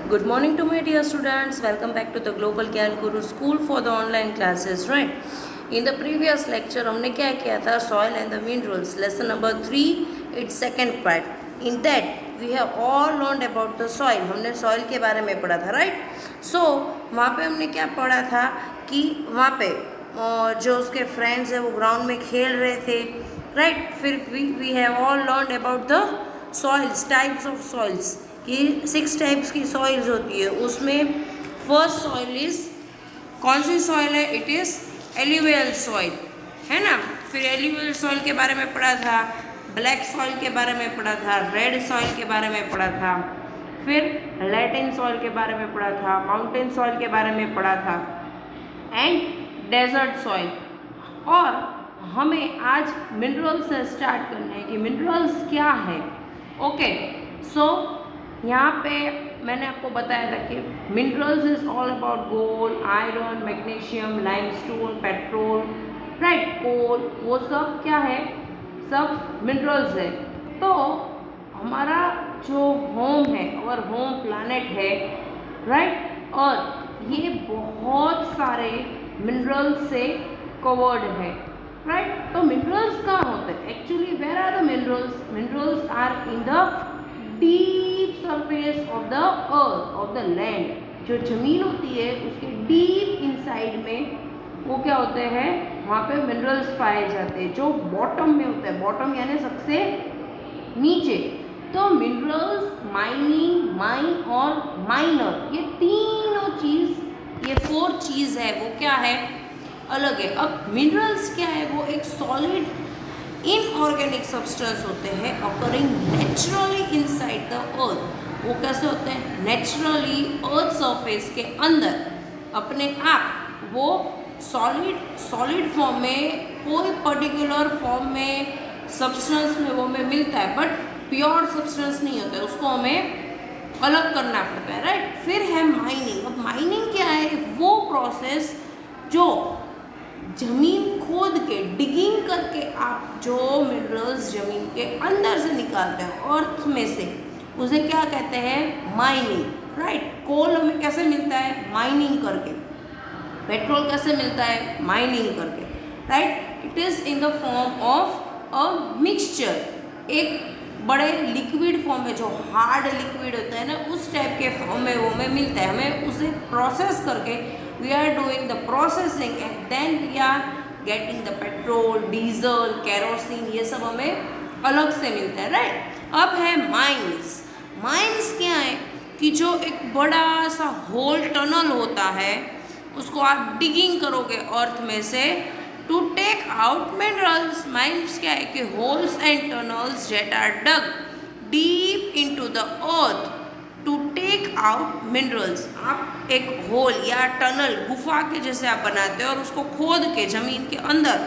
Good morning to my dear students. Welcome back to the Global Gyan Guru School for the online classes. Right. In the previous lecture हमने क्या किया था? Soil and the minerals. Lesson number 3, its second part. In that we have all learned about the soil. हमने soil के बारे में पढ़ा था, right? So वहाँ पे हमने क्या पढ़ा था कि वहाँ पे जो उसके फ्रेंड्स है वो ग्राउंड में खेल रहे थे, right? फिर we have all learned about the soils, types of soils. कि 6 टाइप्स की सॉइल्स होती है. उसमें फर्स्ट सॉइल इज कौन सी सॉइल है? इट इज़ एल्यूवियल सॉइल, है ना. फिर एल्यूवियल सॉइल के बारे में पढ़ा था, ब्लैक सॉइल के बारे में पढ़ा था, रेड सॉइल के बारे में पढ़ा था, फिर लैटिन सॉइल के बारे में पढ़ा था, माउंटेन सॉइल के बारे में पढ़ा था, एंड डेजर्ट सॉइल. और हमें आज मिनरल्स से स्टार्ट करना है कि मिनरल्स क्या है. ओके, सो यहाँ पे मैंने आपको बताया था कि minerals is all about gold, iron, magnesium, limestone, petrol, right, coal, वो सब क्या है? सब मिनरल्स है. तो हमारा जो होम है और होम प्लानेट है, राइट, और ये बहुत सारे मिनरल्स से कवर्ड है, राइट. तो मिनरल्स कहाँ होते हैं? Actually where are the minerals? Minerals are in the deep surface of the earth, of the land. जो जमीन होती है उसके डीप इनसाइड में वो क्या होते हैं? वहाँ पे मिनरल्स पाए जाते हैं जो बॉटम में होते हैं. बॉटम यानी सबसे नीचे. तो मिनरल्स, माइनिंग, माइन और माइनर, ये तीनों चीज़, ये 4 चीज़ है, वो क्या है? अलग है. अब मिनरल्स क्या है? वो एक सॉलिड इनऑर्गेनिक सब्सटेंस होते हैं occurring naturally inside the earth. वो कैसे होते हैं? नेचुरली अर्थ सरफेस के अंदर अपने आप वो सॉलिड फॉर्म में, कोई पर्टिकुलर फॉर्म में, सब्सटेंस में वो हमें मिलता है, बट प्योर सब्सटेंस नहीं होता है, उसको हमें अलग करना पड़ता है, राइट. फिर है माइनिंग. अब माइनिंग क्या है? वो प्रोसेस जो जमीन खोद के, डिगिंग करके आप जो मिनरल्स जमीन के अंदर से निकालते हैं, अर्थ में से, उसे क्या कहते हैं? Mining, right. कोल हमें कैसे मिलता है? माइनिंग करके. पेट्रोल कैसे मिलता है? माइनिंग करके, right. It is in the form of a mixture. एक बड़े लिक्विड फॉर्म में, जो हार्ड लिक्विड होता है ना, उस टाइप के फॉर्म में वो हमें मिलता है. हमें उसे प्रोसेस करके we are doing the processing and then we are getting the petrol, diesel, kerosene, ये सब हमें अलग से मिलता है, राइट. अब है माइंस. माइंस क्या है? कि जो एक बड़ा सा होल टनल होता है, उसको आप डिगिंग करोगे अर्थ में से to take out minerals. Mines क्या है? कि holes and tunnels that are dug deep into the earth to take out minerals. आप एक होल या टनल, गुफा के जैसे आप बनाते हो और उसको खोद के जमीन के अंदर,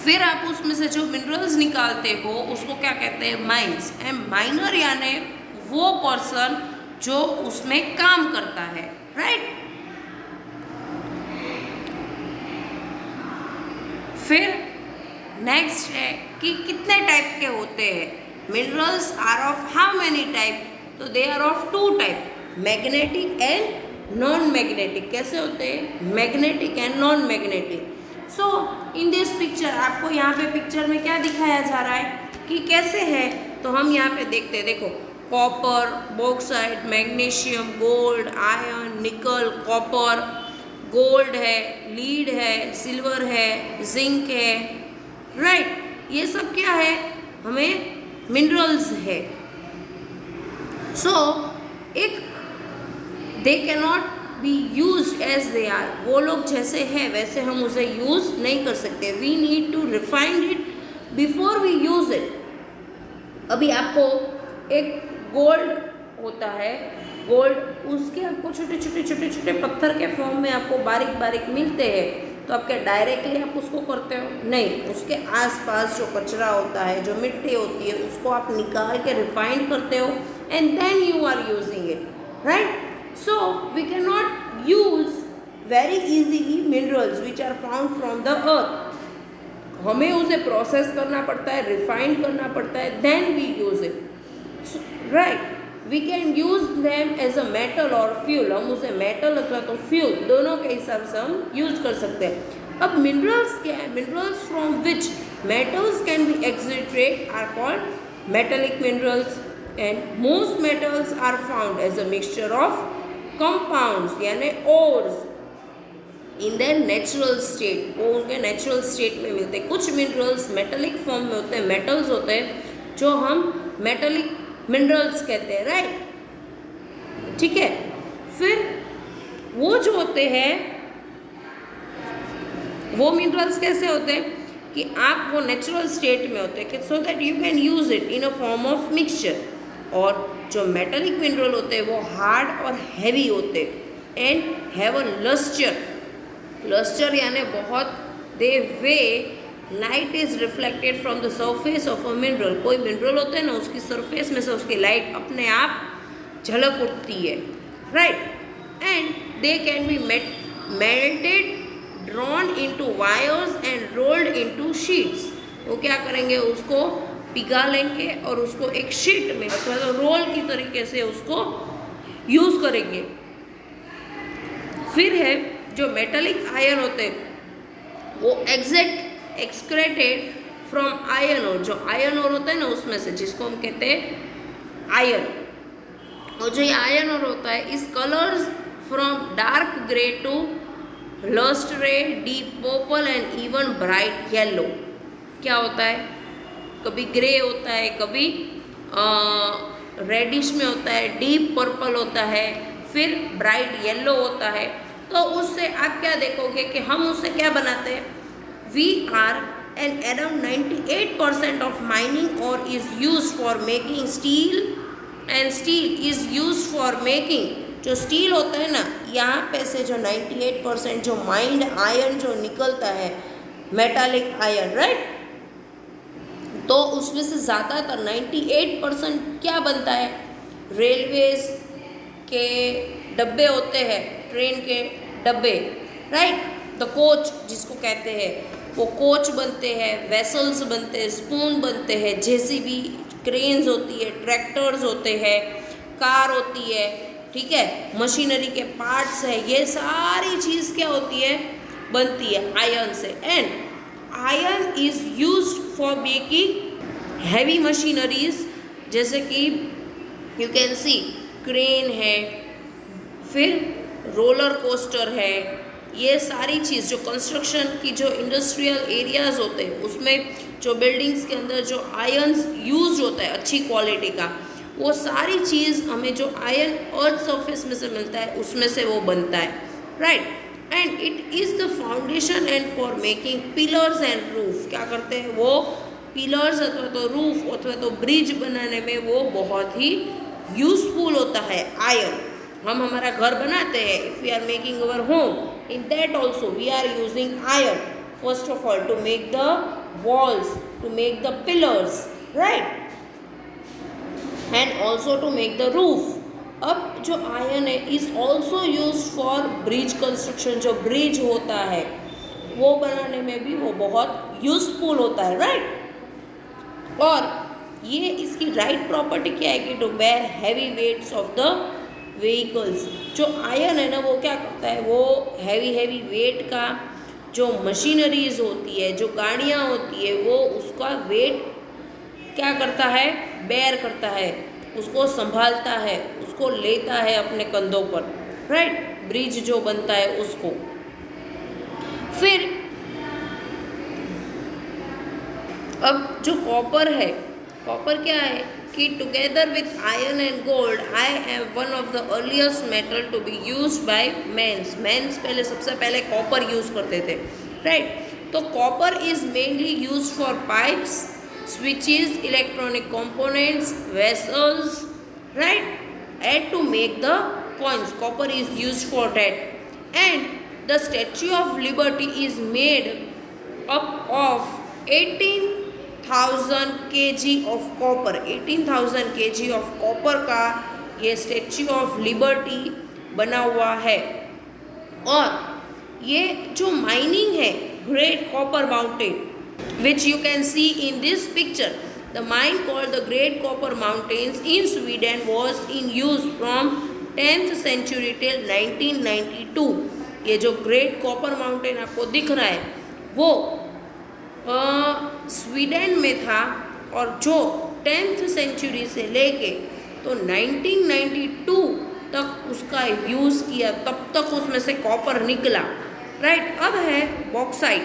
फिर आप उसमें से जो मिनरल्स निकालते हो उसको क्या कहते हैं? माइंस. एंड माइनर यानी वो पर्सन जो उसमें काम करता है, राइट. फिर नेक्स्ट है कि कितने टाइप के होते हैं minerals. Are of how many type? तो they are of 2 type, magnetic and non magnetic. कैसे होते हैं? Magnetic and non magnetic. So in this picture, आपको यहाँ पे पिक्चर में क्या दिखाया जा रहा है कि कैसे है? तो हम यहाँ पे देखते हैं, देखो, copper, bauxite, magnesium, gold, iron, nickel, copper, gold है, लीड है, सिल्वर है, जिंक है, राइट. ये सब क्या है? हमें मिनरल्स है. सो एक they cannot be use as they are. वो लोग जैसे हैं वैसे हम उसे यूज़ नहीं कर सकते. We need to refined it before we use it. अभी आपको एक गोल्ड होता है, गोल्ड, उसके आपको छोटे छोटे छोटे छोटे पत्थर के फॉर्म में आपको बारीक बारीक मिलते हैं. तो आप क्या डायरेक्टली आप उसको करते हो? नहीं. उसके आसपास जो कचरा होता है, जो मिट्टी होती है, उसको आप निकाल के रिफाइंड करते हो and then you are using it, right. So we can not use very easily minerals which are found from the earth. हमें उसे प्रोसेस करना पड़ता है, रिफाइंड करना पड़ता है, then we use it, right. We can use them as a metal और fuel, हम उसे मेटल अथवा तो फ्यूल दोनों के हिसाब से हम यूज कर सकते हैं। अब मिनरल्स क्या है? Minerals from which metals can be extracted are called metallic minerals, and most metals are found as a mixture of compounds यानी ores in their natural state, वो उनके नेचुरल स्टेट में मिलते हैं। कुछ मिनरल्स मेटेलिक फॉर्म में होते हैं, मेटल्स होते हैं, जो हम मेटेलिक मिनरल्स कहते हैं, राइट, ठीक है। फिर वो जो होते हैं वो मिनरल्स कैसे होते हैं कि आप वो नेचुरल स्टेट में होते हैं, so that you can use it in a form of mixture. और जो मेटेलिक मिनरल होते हैं वो हार्ड और हैवी होते हैं and have a lustre, lustre यानी बहुत, the way light is reflected from the surface of a mineral, कोई मिनरल होता है ना उसकी सरफेस में से उसकी लाइट अपने आप झलक उठती है, right, and they can be melted, drawn into wires and rolled into sheets. वो क्या करेंगे, उसको पिघला लेंगे और उसको एक शीट में अथवा तो रोल की तरीके से उसको यूज करेंगे। फिर है जो मेटेलिक आयन होते हैं वो एक्सक्रेटेड फ्रॉम आयन ओर, जो आयन ओर होता है ना उसमें से, जिसको हम कहते हैं आयन, और जो ये आयन ओर होता है इस colours from dark grey to lustre, deep purple and even bright yellow. क्या होता है, कभी ग्रे होता है, कभी रेडिश में होता है, डीप पर्पल होता है, फिर ब्राइट येलो होता है। तो उससे आप क्या देखोगे कि हम उससे क्या बनाते हैं, we are and around 98% of mining ore is use for making steel, and steel is use for making, जो स्टील होता है ना यहाँ पे से जो 98% जो माइंड आयरन जो निकलता है मेटालिक आयरन, राइट, तो उसमें से ज़्यादातर 98% क्या बनता है, रेलवेज के डब्बे होते हैं, ट्रेन के डब्बे, राइट, द कोच जिसको कहते हैं, वो कोच बनते हैं, वेसल्स बनते हैं, स्पून बनते हैं, जेसीबी क्रेन्स होती है, ट्रैक्टर्स होते हैं, कार होती है, ठीक है, मशीनरी के पार्ट्स है, ये सारी चीज़ क्या होती है, बनती है आयरन से। And iron is used for making heavy machineries, जैसे कि यू कैन सी क्रेन है, फिर रोलर कोस्टर है, ये सारी चीज़ जो कंस्ट्रक्शन की जो इंडस्ट्रियल एरियाज़ होते हैं उसमें जो बिल्डिंग्स के अंदर जो आयरन यूज होता है अच्छी क्वालिटी का, वो सारी चीज़ हमें जो आयरन अर्थ सरफेस में से मिलता है उसमें से वो बनता है, right, and it is the foundation and for making pillars and roof. क्या करते हैं वो, पिलर्स अथवा तो रूफ अथवा तो ब्रिज बनाने में वो बहुत ही यूजफुल होता है आयरन। हम हमारा घर बनाते हैं, if we are making our home, in that also we are using iron, first of all to make the walls, to make the pillars, right, and also to make the roof. अब जो iron है is also use for bridge construction, जो bridge होता है वो बनाने में भी वो बहुत यूजफुल होता है, राइट। और ये इसकी राइट प्रॉपर्टी क्या है कि to bear heavy weights of the vehicles. जो आयरन है ना वो क्या करता है, वो हैवी वेट का जो मशीनरीज होती है, जो गाड़ियाँ होती है, वो उसका वेट क्या करता है, बेयर करता है, उसको संभालता है, उसको लेता है अपने कंधों पर, राइट, ब्रिज जो बनता है उसको। फिर अब जो कॉपर है, कॉपर क्या है कि together with iron and gold I am one of the earliest metal to be used by mens. पहले सबसे पहले कॉपर यूज करते थे, राइट। तो copper is mainly used for pipes, switches, electronic components, vessels, right, and to make the coins. Copper is used for that. And the Statue of Liberty is made up of 18,000 kg of copper. 18,000 kg of copper का ये Statue of Liberty बना हुआ है। और ये जो mining है, great copper mountain, which you can see in this picture, the mine called the great copper mountains in Sweden was in use from 10th century till 1992। ये जो ग्रेट कॉपर माउंटेन आपको दिख रहा है वो स्वीडन में था, और जो 10th सेंचुरी से लेके तो 1992 तक उसका यूज़ किया, तब तक उसमें से कॉपर निकला, राइट। अब है बॉक्साइट।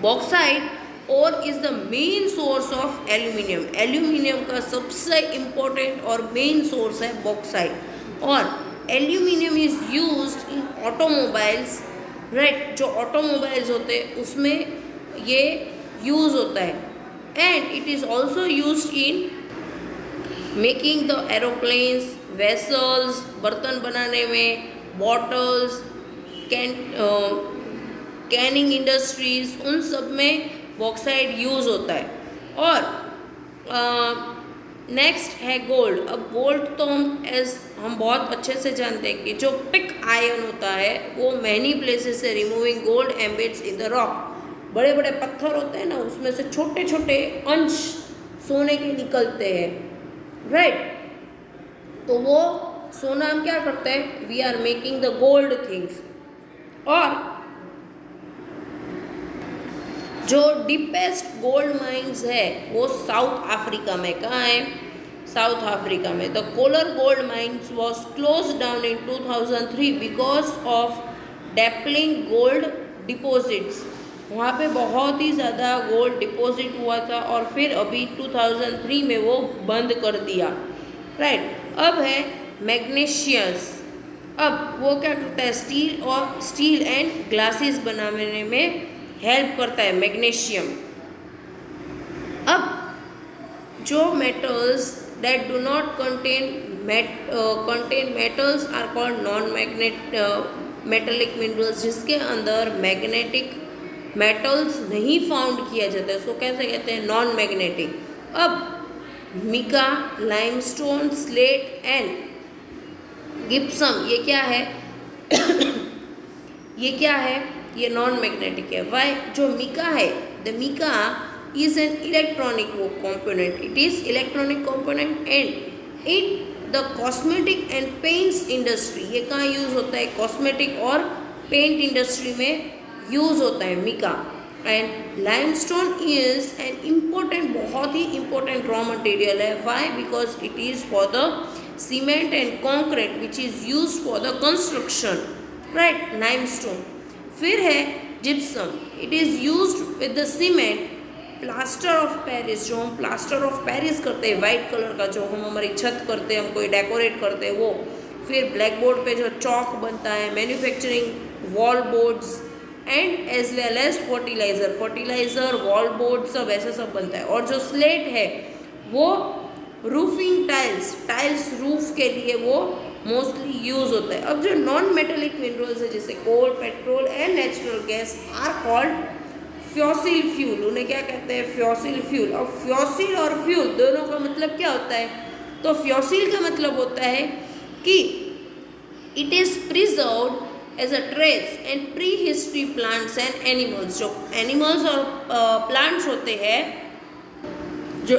बॉक्साइट और is the main source of aluminium. Aluminium का सबसे इम्पोर्टेंट और मेन सोर्स है बॉक्साइट। और aluminium is used in automobiles, right. जो ऑटोमोबाइल्स होते हैं उसमें ये यूज़ होता है। And it is also used in making the aeroplanes, vessels, बर्तन बनाने में, बॉटल्स, कैनिंग इंडस्ट्रीज, उन सब में बॉक्साइट यूज़ होता है। और नेक्स्ट है गोल्ड। अब गोल्ड तो हम बहुत अच्छे से जानते हैं कि जो पिक आयन होता है वो मैनी प्लेसेस से removing gold embeds in the rock. बड़े बड़े पत्थर होते हैं ना, उसमें से छोटे छोटे अंश सोने के निकलते हैं, राइट। तो वो सोना हम क्या करते हैं, we are making the gold things. और जो डीपेस्ट गोल्ड माइंस है वो साउथ अफ्रीका में। कहाँ है, साउथ अफ्रीका में। The Kolar gold mines was close down in 2003 because of depleting gold deposits. वहाँ पे बहुत ही ज़्यादा गोल्ड डिपॉजिट हुआ था और फिर अभी 2003 में वो बंद कर दिया, राइट। अब है मैग्नीशियस। अब वो क्या करता है, स्टील एंड ग्लासेस बनाने में हेल्प करता है मैग्नीशियम। अब जो metals that do not contain metals are called non metallic minerals, जिसके अंदर मैग्नेटिक मेटल्स नहीं फाउंड किया जाता है, उसको कैसे कहते हैं, नॉन मैग्नेटिक। अब मिका, लाइमस्टोन, स्लेट एंड गिप्सम, ये क्या है ये क्या है, ये नॉन मैग्नेटिक है। वाई, जो मिका है, the mica is an electronic वो component, it is electronic component and it the cosmetic and paints industry, ये कहाँ यूज़ होता है, कॉस्मेटिक और पेंट इंडस्ट्री में यूज़ होता है mica. And limestone is an important, बहुत ही इम्पोर्टेंट रॉ मटेरियल है। Why, because it is for the cement and concrete which is use for the construction, right, limestone. फिर है gypsum, it is used with the cement. Plaster of Paris, जो हम plaster of Paris करते हैं white colour का, जो हम हमारी छत करते हैं, हम कोई डेकोरेट करते हैं वो। फिर ब्लैक बोर्ड पे जो चौक बनता है, manufacturing wall boards and as well as fertiliser, wall board, सब ऐसे सब बनता है। और जो स्लेट है वो रूफिंग टाइल्स रूफ के लिए वो मोस्टली यूज़ होता है। अब जो नॉन मेटेलिक मिनरल्स है जैसे coal, petrol and natural gas are called fossil fuel. उन्हें क्या कहते हैं, फ्योसिल फ्यूल। अब फ्योसिल और फ्यूल दोनों का मतलब क्या होता है, तो फ्योसिल का मतलब होता है कि it is preserved as a trace and prehistory plants and animals. जो एनिमल्स और प्लांट्स होते हैं, जो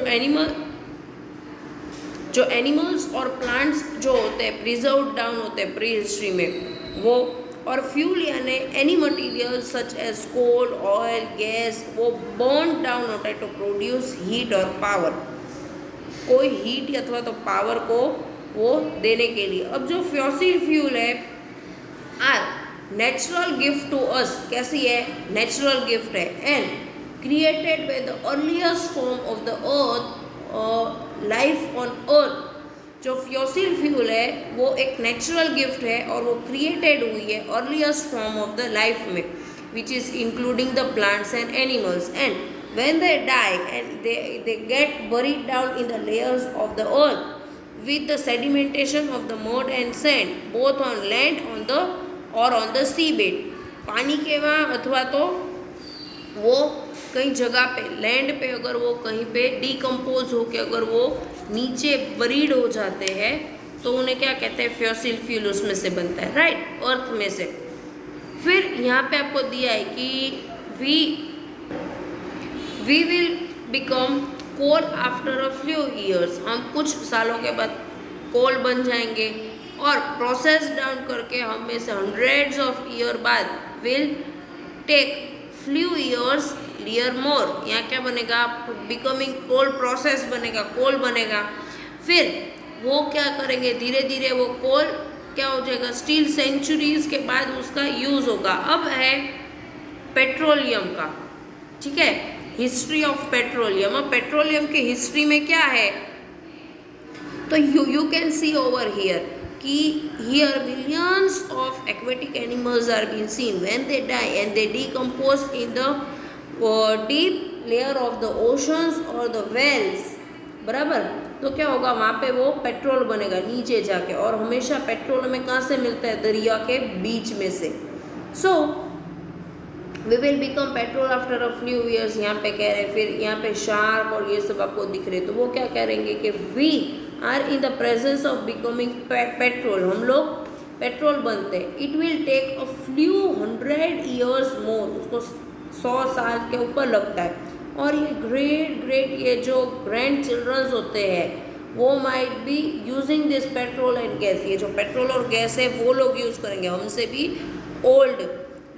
एनिमल्स और प्लांट्स जो होते हैं प्रिजर्व्ड डाउन होते हैं प्री हिस्ट्री में वो। और फ्यूल यानी any material such as coal, oil, gas, वो बर्न डाउन होता है टू प्रोड्यूस हीट और पावर, कोई हीट अथवा तो पावर को वो देने के लिए। अब जो फ्योसिल फ्यूल है are natural gift to us, कैसी है, नेचुरल गिफ्ट है, and created by the earliest form of the earth, life on earth. जो फ्योसिल फ्यूल है वो एक नेचुरल गिफ्ट है और वो क्रिएटेड हुई है earliest form of the life में, which is including the plants and animals. And when they die and they get buried down in the layers of the earth with the sedimentation of the mud and sand both on land on the sea bed. पानी के वहाँ अथवा तो वो कई जगह पे land पे अगर वो कहीं पे डिकम्पोज हो के अगर वो नीचे बरीड हो जाते हैं तो उन्हें क्या कहते हैं, फ्योसिल फ्यूल उसमें से बनता है, राइट, अर्थ में से। फिर यहाँ पे आपको दिया है कि we will become coal after a few years, हम कुछ सालों के बाद कोल बन जाएंगे, और प्रोसेस डाउन करके हम में से हंड्रेड्स ऑफ ईयर बाद विल टेक फ्यू ईयर्स लियर मोर, यहाँ क्या बनेगा, बिकमिंग कोल प्रोसेस बनेगा, कोल बनेगा। फिर वो क्या करेंगे, धीरे धीरे वो कोल क्या हो जाएगा, स्टील सेंचुरीज के बाद उसका यूज होगा। अब है पेट्रोलियम का, ठीक है, हिस्ट्री ऑफ पेट्रोलियम। अब पेट्रोलियम की हिस्ट्री में क्या है, तो you can see over here कि here millions of aquatic animals are been seen when they die and they decompose in the deep layer of the oceans और the wells, बराबर। तो क्या होगा, वहाँ पे वो पेट्रोल बनेगा नीचे जाके, और हमेशा पेट्रोल हमें कहाँ से मिलता है, दरिया के बीच में से। So we will become petrol after a few years, यहाँ पे कह रहे हैं। फिर यहाँ पे शार्क और ये सब आपको दिख रहे, तो वो क्या करेंगे कि we are in the presence of becoming petrol, हम लोग पेट्रोल बनते हैं। It will take a few hundred years more, उसको 100 साल के ऊपर लगता है। और ये ग्रेट ये जो ग्रैंड चिल्ड्रंस होते हैं वो might be using this petrol and gas, ये जो पेट्रोल और गैस है वो लोग यूज़ करेंगे, हमसे भी ओल्ड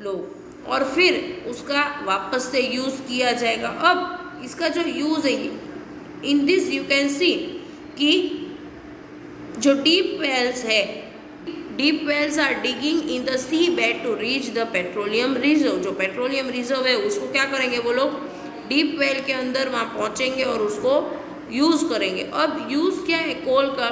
लोग, और फिर उसका वापस से यूज़ किया जाएगा। अब इसका जो यूज़ है, in this you can see कि जो डीप वेल्स है, deep wells are digging in the sea bed to reach the petroleum reserve. जो पेट्रोलियम रिजर्व है उसको क्या करेंगे वो लोग, डीप वेल के अंदर वहाँ पहुँचेंगे और उसको यूज़ करेंगे। अब यूज़ क्या है कोल का,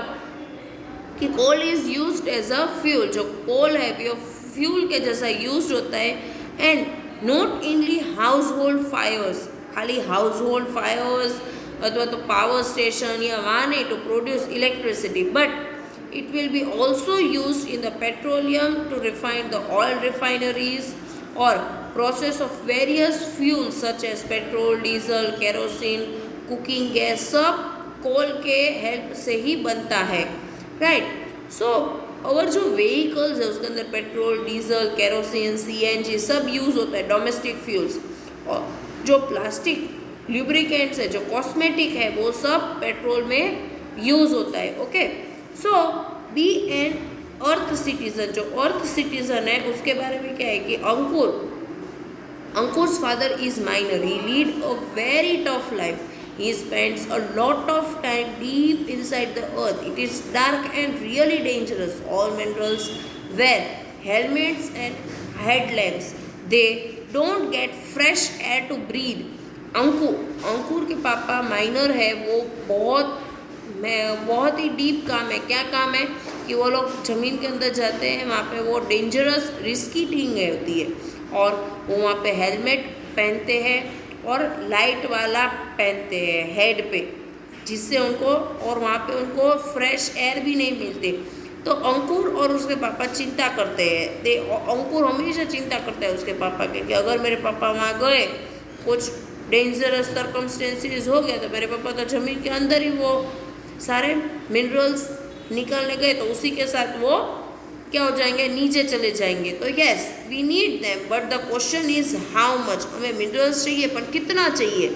कि coal is used as a fuel, जो कोल है वो फ्यूल के जैसा यूज होता है। And not only household fires, खाली हाउस होल्ड फायर्स अथवा तो पावर स्टेशन या वहाँ नहीं to produce electricity, but it will be also use in the petroleum to refine the oil refineries और process of various fuels such as petrol, diesel, kerosene, cooking gas, सब coal के help से ही बनता है, right. सो और जो vehicles है उसके अंदर पेट्रोल, डीजल, केरोसिन, सीएनजी सब यूज़ होता है, डोमेस्टिक फ्यूल्स। और जो प्लास्टिक ल्यूब्रिकेंट्स है, जो कॉस्मेटिक है, वो सब पेट्रोल में यूज़ होता है, ओके। सो बी एन अर्थ सिटीजन, जो अर्थ सिटीजन है उसके बारे में क्या है कि Ankur's father is minor. He lead a very tough life. He spends a lot of time deep inside the earth. It is dark and really dangerous. All minerals wear helmets and headlamps. They don't get fresh air to breathe. अंकुर के पापा minor है, वो बहुत ही deep काम है। क्या काम है कि वो लोग ज़मीन के अंदर जाते हैं, वहाँ पे वो डेंजरस रिस्की थिंग होती है, और वो वहाँ पे हेलमेट पहनते हैं और लाइट वाला पहनते हैं हेड पे, जिससे उनको, और वहाँ पे उनको फ्रेश एयर भी नहीं मिलते। तो अंकुर और उसके पापा चिंता करते हैं, अंकुर हमेशा चिंता करता है उसके पापा के कि अगर मेरे पापा वहाँ गए, कुछ डेंजरस सर्कमस्टेंसेस हो गया, तो मेरे पापा तो ज़मीन के अंदर ही वो सारे मिनरल्स निकालने गए, तो उसी के साथ वो क्या हो जाएंगे, नीचे चले जाएंगे। तो yes we need them, but the question is how much, हमें मिनरल्स चाहिए पर कितना चाहिए।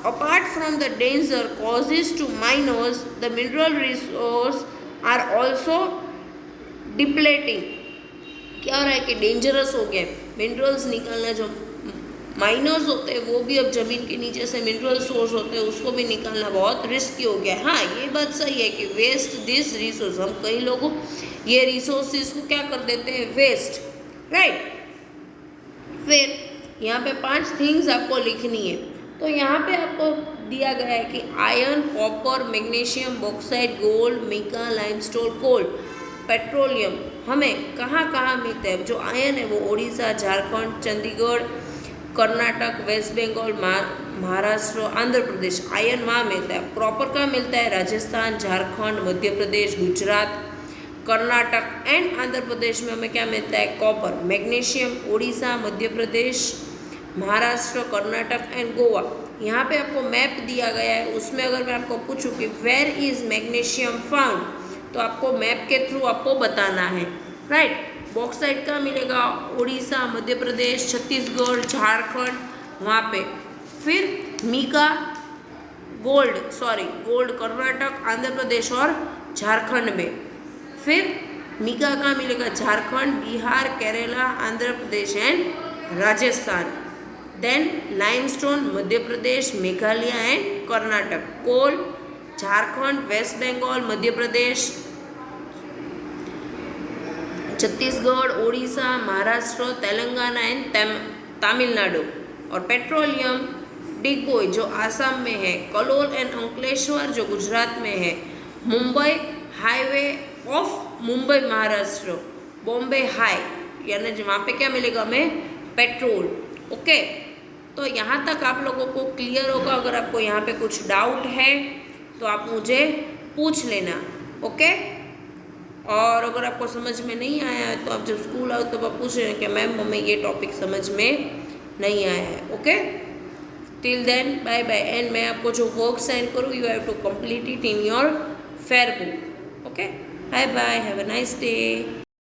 Apart from the danger causes to miners, the mineral resource are also depleting. क्या हो रहा है कि डेंजरस हो गया मिनरल्स निकालना, जो माइनर्स होते हैं वो भी अब ज़मीन के नीचे से मिनरल सोर्स होते हैं उसको भी निकालना बहुत रिस्की हो गया। हाँ ये बात सही है कि वेस्ट दिस रिसोर्स, हम कई लोगों ये रिसोर्सेज को क्या कर देते हैं, वेस्ट, राइट। फिर यहाँ पे 5 थिंग्स आपको लिखनी है। तो यहाँ पे आपको दिया गया है कि iron, copper, magnesium, bauxite, gold, mica, limestone, coal, petroleum हमें कहाँ कहाँ मिलते हैं। जो आयरन है वो उड़ीसा, झारखंड, चंडीगढ़, कर्नाटक, वेस्ट बंगाल, महाराष्ट्र, आंध्र प्रदेश, आयरन वहाँ मिलता है। प्रॉपर कहाँ मिलता है, राजस्थान, झारखंड, मध्य प्रदेश, गुजरात, कर्नाटक एंड आंध्र प्रदेश में हमें क्या मिलता है, copper. Magnesium Orissa, Madhya Pradesh, Maharashtra, Karnataka and Goa. यहाँ पे आपको मैप दिया गया है, उसमें अगर मैं आपको पूछूं कि वेयर इज़ मैग्नीशियम फाउंड, तो आपको मैप के थ्रू आपको बताना है, राइट। बॉक्साइट का मिलेगा उड़ीसा, मध्य प्रदेश, छत्तीसगढ़, झारखंड वहाँ पे। फिर मीका गोल्ड कर्नाटक, आंध्र प्रदेश और झारखंड में। फिर मीगा कहाँ मिलेगा? Jharkhand, Bihar, Kerala, Andhra Pradesh and Rajasthan. Then limestone Madhya Pradesh, Meghalaya and Karnataka. Coal Jharkhand, West Bengal, Madhya Pradesh, Chhattisgarh, Orissa, Maharashtra, Telangana and Tamil Nadu. और पेट्रोलियम डिगबोई जो आसाम में है, कलोल एंड अंकलेश्वर जो गुजरात में है, Mumbai highway of Mumbai Maharashtra, Bombay high, यानी वहाँ पे क्या मिलेगा हमें? पेट्रोल। ओके, तो यहाँ तक आप लोगों को क्लियर होगा। अगर आपको यहाँ पे कुछ डाउट है तो आप मुझे पूछ लेना। ओके, और अगर आपको समझ में नहीं आया है तो आप जब स्कूल आओ तो आप पूछ लेना कि मैम हमें ये टॉपिक समझ में नहीं आया है। Okay, till then bye bye. And मैं आपको जो वर्क सेंड करूँ you have to complete it in your fair book. Okay, bye bye, have a nice day.